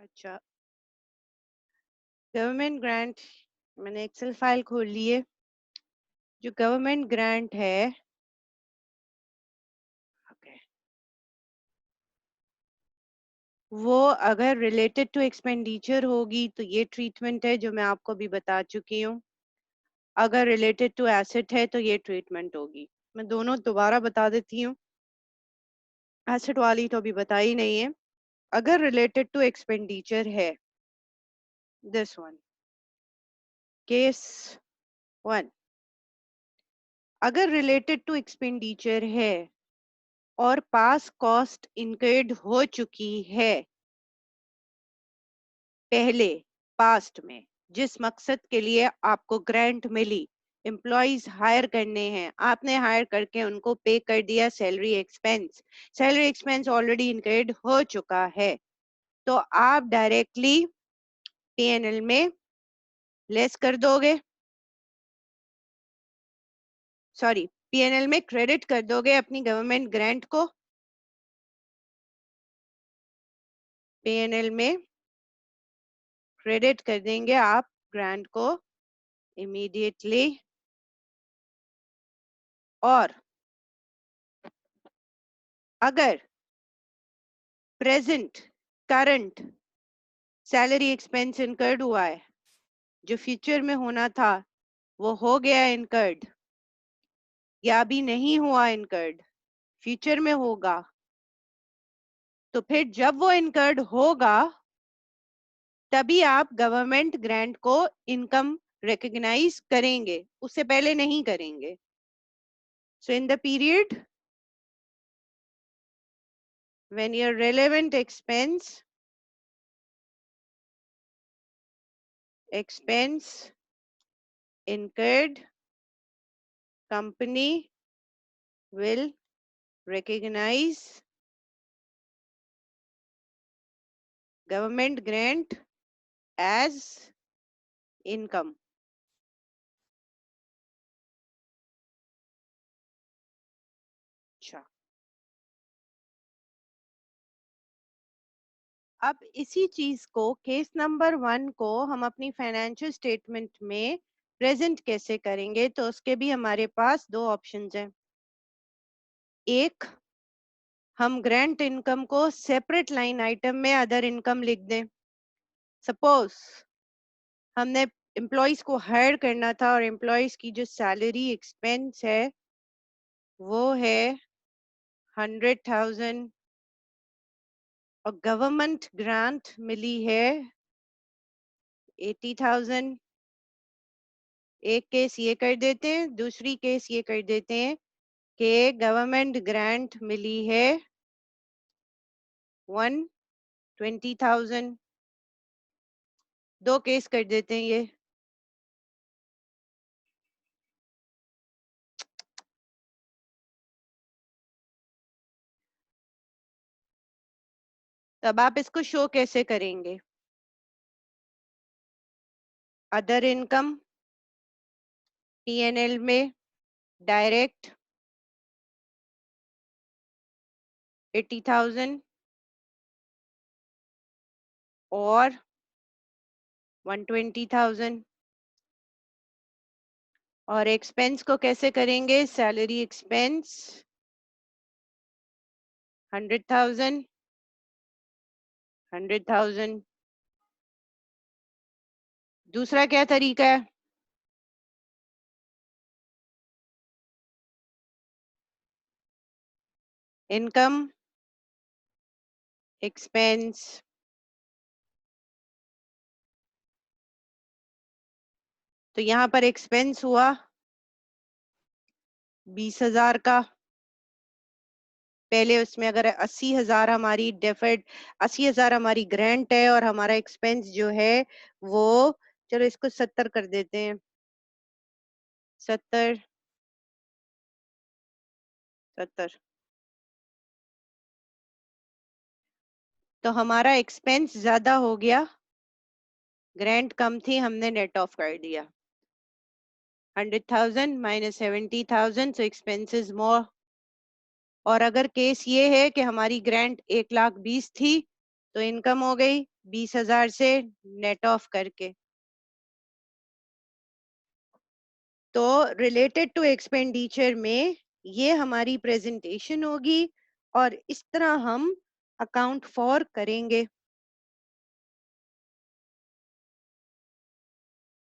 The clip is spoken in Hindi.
अच्छा, गवर्नमेंट ग्रांट, मैंने एक्सेल फाइल खोल ली है। जो गवर्नमेंट ग्रांट है, okay, वो अगर रिलेटेड टू एक्सपेंडिचर होगी तो ये ट्रीटमेंट है जो मैं आपको अभी बता चुकी हूँ। अगर रिलेटेड टू एसेट है तो ये ट्रीटमेंट होगी। मैं दोनों दोबारा बता देती हूँ, एसेट वाली तो अभी बताई नहीं है। अगर रिलेटेड टू एक्सपेंडिचर है, दिस वन, केस 1, अगर रिलेटेड टू एक्सपेंडिचर है और पास कॉस्ट इनकर्ड हो चुकी है पहले, पास्ट में, जिस मकसद के लिए आपको ग्रांट मिली, एम्प्लॉइज हायर करने हैं, आपने हायर करके उनको पे कर दिया सैलरी एक्सपेंस ऑलरेडी इनकर्ड हो चुका है, तो आप डायरेक्टली पीएनएल में लेस कर दोगे, सॉरी, पीएनएल में क्रेडिट कर दोगे अपनी गवर्नमेंट ग्रांट को, पीएनएल में क्रेडिट कर देंगे आप ग्रांट को इमीडिएटली। और अगर present current salary expense incurred हुआ है, जो फ्यूचर में होना था वो हो गया इनकर्ड, या अभी नहीं हुआ इनकर्ड, फ्यूचर में होगा, तो फिर जब वो इनकर्ड होगा तभी आप गवर्नमेंट ग्रांट को इनकम रिकॉग्नाइज करेंगे, उससे पहले नहीं करेंगे। So in the period when your relevant expense incurred, company will recognize government grant as income. अच्छा, अब इसी चीज को, केस नंबर 1 को हम अपनी फाइनेंशियल स्टेटमेंट में प्रेजेंट कैसे करेंगे, तो उसके भी हमारे पास दो ऑप्शंस हैं। एक, हम ग्रांट इनकम को सेपरेट लाइन आइटम में अदर इनकम लिख दें। सपोज हमने एम्प्लॉयज को हायर करना था और एम्प्लॉयज की जो सैलरी एक्सपेंस है वो है 100,000 और गवर्नमेंट ग्रांट मिली है 80,000। एक केस ये कर देते हैं, दूसरी केस ये कर देते हैं कि गवर्नमेंट ग्रांट मिली है 120,000। दो केस कर देते हैं ये। तब आप इसको शो कैसे करेंगे? अदर इनकम, पीएनएल में डायरेक्ट 80,000 और 120,000। और एक्सपेंस को कैसे करेंगे? Salary expense 100,000 100,000। दूसरा क्या तरीका है? इनकम, एक्सपेंस, तो यहां पर एक्सपेंस हुआ 20,000 का। पहले उसमें अगर 80,000 हमारी डेफर्ड, 80,000 हमारी ग्रांट है और हमारा एक्सपेंस जो है वो, चलो इसको 70 कर देते हैं, 70 70, तो हमारा एक्सपेंस ज्यादा हो गया, ग्रांट कम थी, हमने नेट ऑफ कर दिया। 100,000 माइनस 70,000, सो एक्सपेंसेस मोर। और अगर केस ये है कि हमारी ग्रांट 1,20,000 थी तो इनकम हो गई 20,000 से नेट ऑफ करके। तो रिलेटेड टू एक्सपेंडिचर में ये हमारी प्रेजेंटेशन होगी और इस तरह हम अकाउंट फॉर करेंगे।